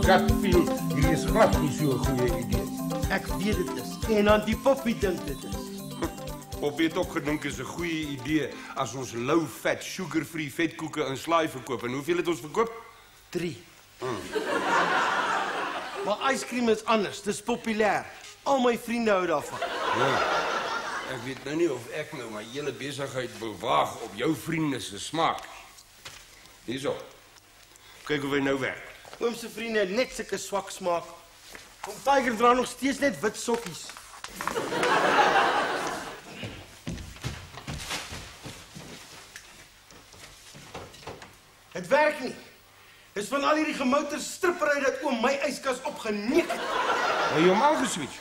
gut feel, hierdie is glad nie so 'n goeie idee. Ek weet dit is. En dan die Poppy dink dit is. Poppy het ook gedink is 'n goeie idee as ons low-fat, sugar-free vetkoeke in Slaai verkoop. En hoeveel het ons verkoop? 3. Maar yskriem is anders, dis populêr. Al my vriende hou daarvan. Ja. Ek weet nou nie of ek nou my hele besigheid bewaag op jou vriende se smaak. Hierso. Kyk hoe hy nou werk. Oom se vriende het net sulke swak smaak. Oom Tiger dra nog steeds net wit sokkies. Het werk nie. Dis van al hierdie gemouter strippery dat oom my yskas opgeneek het. Hy het hom aangeswitch.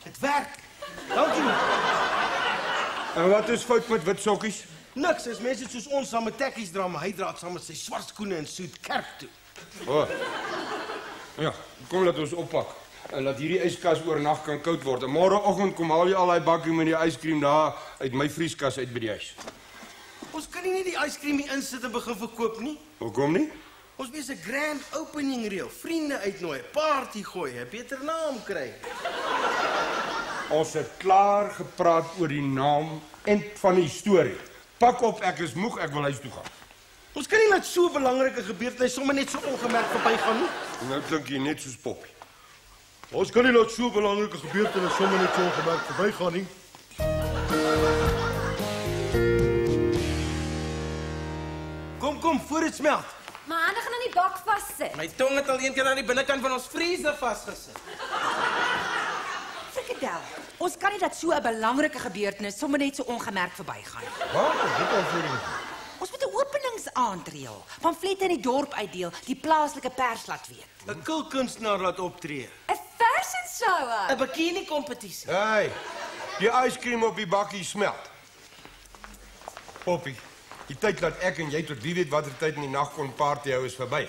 Het werk. Dankie. En wat is fout met wit sokkies? Niks, as mense soos ons saam met tekkies dra, maar hy dra het saam met sy swart skoene en soet kerk toe. Oh. Ja, kom laat ons oppak. En laat hierdie yskas oornag kan koud word. En môreoggend kom haal jy al daai bakkie met die yskriem daar uit my vrieskas uit by die huis. Ons kan nie net die yskriem hier insit en begin verkoop nie. Hoekom nie? Ons moet 'n grand opening reël, vriende uitnooi, party gooi, 'n beter naam kry. Ons het klaar gepraat oor die naam en van die storie. Pak op, ek is moeg, ek wil huis toe gaan. Ons kan nie laat so 'n belangrike gebeurtenis sommer net so ongemerk verbygaan nie. Nou klink jy net soos Poppy. Ons kan nie laat so 'n belangrike gebeurtenis sommer net so ongemerk verbygaan nie. Kom, voor dit smelt. My hande gaan aan die bak vassit. My tong het al een keer aan die binnekant van ons vriezer vasgesit. Frikadel, ons kan nie dat so 'n belangrike gebeurtenis sommer net so ongemerk verbygaan nie. Wat? Dit al voor die... Ons moet 'n openingsaand reël, pamflette in die dorp uitdeel, die plaaslike pers laat weet. 'n Kulkunstenaar laat optree. 'n Fashion show. 'n Bikini kompetisie. Hey, die yskriem op die bakkie smelt. Poppy, die tyd dat ek en jy tot wie weet watter tyd in die nag kon party hou is verby.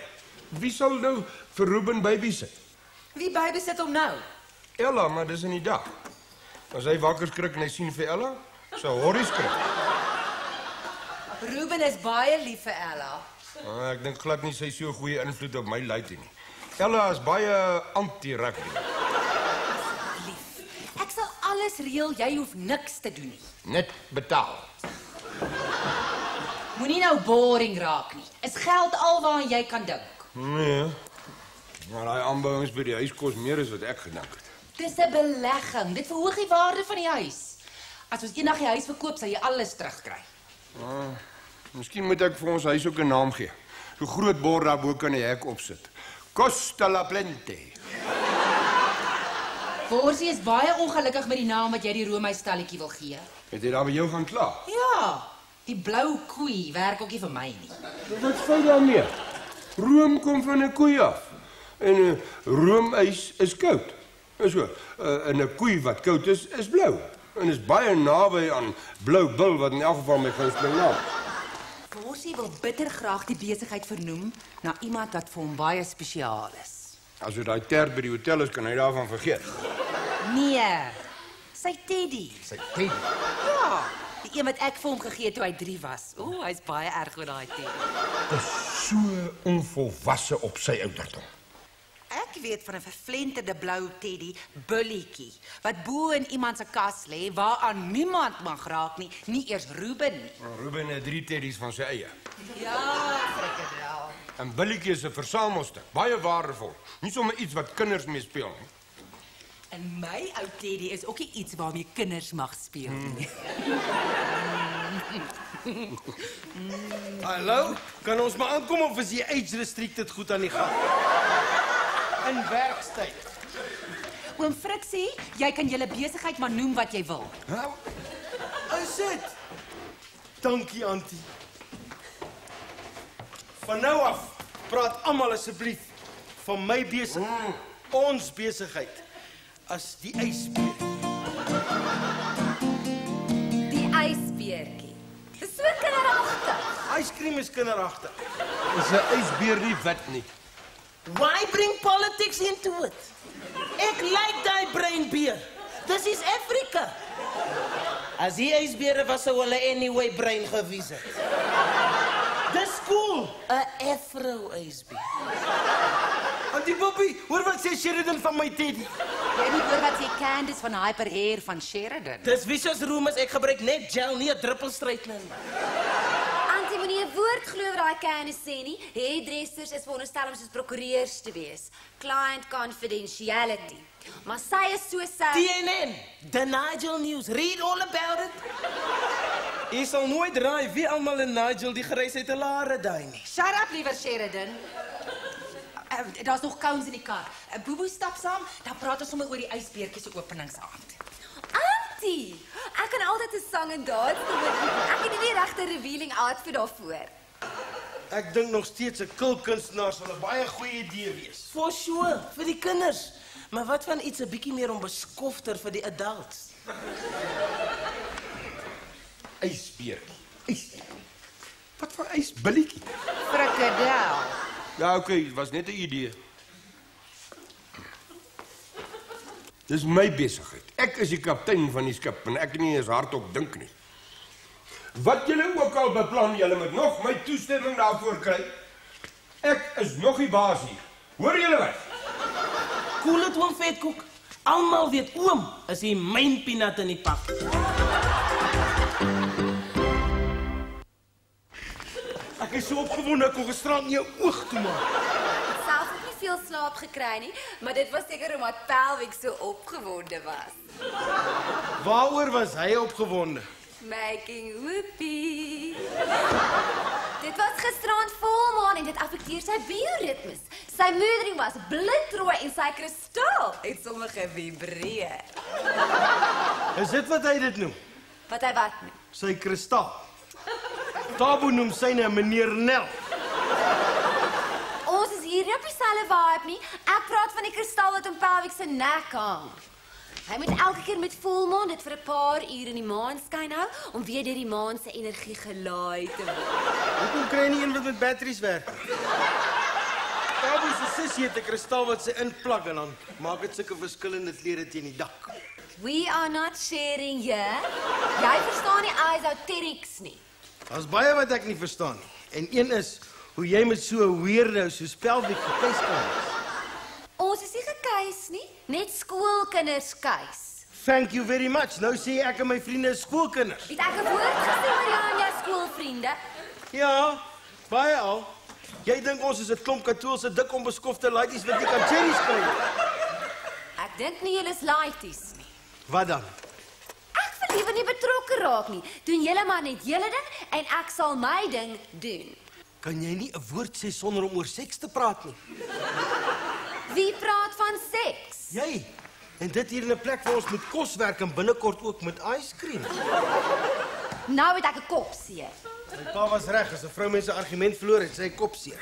Wie sal nou vir Ruben babysit? Wie babysit hom nou? Ella, maar dis in die dag. As hy wakker skrik en hy sien vir Ella, sou Horrie skrik. Ruben is baie lief vir Ella. Ek dink glad nie sy so 'n goeie invloed op my lady nie. Ella is baie anti-rugby. Lief. Ek sal alles reël, jy hoef niks te doen nie. Net betaal. Moenie nou boring raak nie. Is geld alwaar jy kan dink. Nee. Maar daai aanbouings by die huis kos meer as wat ek gedink het. Dis 'n belegging. Dit verhoog die waarde van die huis. As ons eendag die huis verkoop, sal jy alles terugkry. Miskien moet ek vir ons huis ook 'n naam gee. So groot bord daarbo kan 'n hek opsit. Costa la Plente. Forsie is baie ongelukkig met die naam wat jy die roomhuisstalletjie wil gee. Het jy daar by jou gaan kla? Ja, die blou koei werk ook nie vir my nie. Wat fout daarmee? Room kom van 'n koei af. En 'n roomys is koud. So, en 'n koei wat koud is blou. En is baie naby aan Blou Bil wat in elk geval my gunsteling naam. Forsie wil bitter graag die besigheid vernoem na iemand wat vir hom baie spesiaal is. As dit daai tert by die hotel is, kan hy daarvan vergeet. Nee, sy Teddy. Sy Teddy. Ja, die een wat ek vir hom gegee het toe hy 3 was. O, hy's baie erg oor daai Teddy. Dis so onvolwasse op sy ouderdom. Ek weet van 'n vervlenterde blou Teddy, Bullietjie, wat bo in iemand se kas lê waaraan niemand mag raak nie, nie eers Ruben nie. Ruben het 3 teddies van sy eie. Ja, Frikadel. En Billietjie is 'n versamelstuk, baie waardevol. Nie sommer iets wat kinders mee speel nie. En my ou Teddy is ook nie iets waarmee kinders mag speel nie. Hallo, kan ons maar aankom of is die age restricted goed aan die gang? In werkstyd. Oom Friksie, jy kan julle besigheid maar noem wat jy wil. Is dit? Dankie, Auntie. Van nou af, praat almal asseblief van my besigheid, ons besigheid, as die ysbeer. Die ysbeertjie. Dis so kinderagtig. Yskriem is kinderagtig. Is 'n ysbeer nie wit nie? Why bring politics into it? Ek like daai breinbeer. Dis is Afrika. As die ysbere was, sou hulle anyway brein gewees het. afro, ysbeer. Auntie Poppy, hoor wat sê Sheridan van my Teddy. Jy moet hoor wat sê Candice van Hyperhair van Sheridan. Dis wie soos Roemus, ek gebruik net gel, nie 'n druppel strytner nie. Antie moenie 'n woord glo wat daai Candice sê nie. Hairdressers is veronderstel om soos prokureurs te wees. Client confidentiality. Maar sy is so sy. TNN, The Nigel News, read all about it. Jy sal nooit raai wie almal in Nigel die grys uit 'n lare daai nie. Shut up, liewer Sheridan. Daar's nog cones in die kar. Bobo stap saam, dan praat ons sommer oor die ysbeertjie se openingsaand. Antie, ek kan altyd 'n sang en dans doen. Ek het nie die regte revealing outfit daarvoor. Ek dink nog steeds 'n kulkunstenaar sal 'n baie goeie idee wees. For sure, vir die kinders. Maar wat van iets 'n bietjie meer onbeskofter vir die adults? Ysbeertjie. Wat van ysbilletjie? Frikadel. Ja, oké, dit was net 'n idee. Dis my besigheid. Ek is die kaptein van die skip en ek nie eens hardop dink nie. Wat julle ook al beplan, julle moet nog my toestemming daarvoor kry. Ek is nog die baas hier. Hoor julle wat? Koel dit, oom Vetkoek. Almal weet oom is die myn peanut in die pak. Ek is so opgewonde ek kon gisterand nie jou oog toemaak. Self het nie veel slaap gekry nie, maar dit was seker omdat Pelwick so opgewonde was. Waaroor was hy opgewonde? Making whoopie. Dit was gisterand volmaan en dit affekteer sy bioritmes. Sy moedering was blitsrooi en sy kristal het sommer gevibreer. Is dit wat hy dit noem? Wat hy wat noem? Sy kristal. Tabo noem syne meneer Nel. Ons is hier nie op dieselfde vibe nie. Ek praat van die kristal wat om Pelwick se nek hang. Hy moet elke keer met volmaan dit vir 'n paar ure in die maanskyn hou om weer deur die maan se energie gelaai te word. Hoekom kry jy nie een wat met batteries werk? Tabo se sussie het 'n kristal wat sy inplak en dan maak dit sulke verskillende kleure teen die dak. We are not sharing here. Jy verstaan nie esoterics nie. Daar's baie wat ek nie verstaan nie. En een is hoe jy met so 'n weirdo soos Pelwick gekies kan wees. Ons is nie gekeis nie, net skoolkinders keis. Thank you very much. Nou sê ek en my vriende is skoolkinders. Het ek 'n woord gesê oor jou en jou skoolvriende? Ja, baie al. Jy dink ons is 'n klomp katolse dik onbeskofte laities wat nie kan cherries kry nie. Ek dink nie julle is laities nie. Wat dan? Ek wil liewer nie betrokke raak nie. Doen julle maar net julle ding en ek sal my ding doen. Kan jy nie 'n woord sê sonder om oor seks te praat nie? Wie praat van seks? Jy. En dit hier in 'n plek waar ons met kos werk en binnekort ook met yscream. Nou het ek 'n kop seer. My pa was reg, as 'n vrou mens 'n argument verloor het, sy kop seer.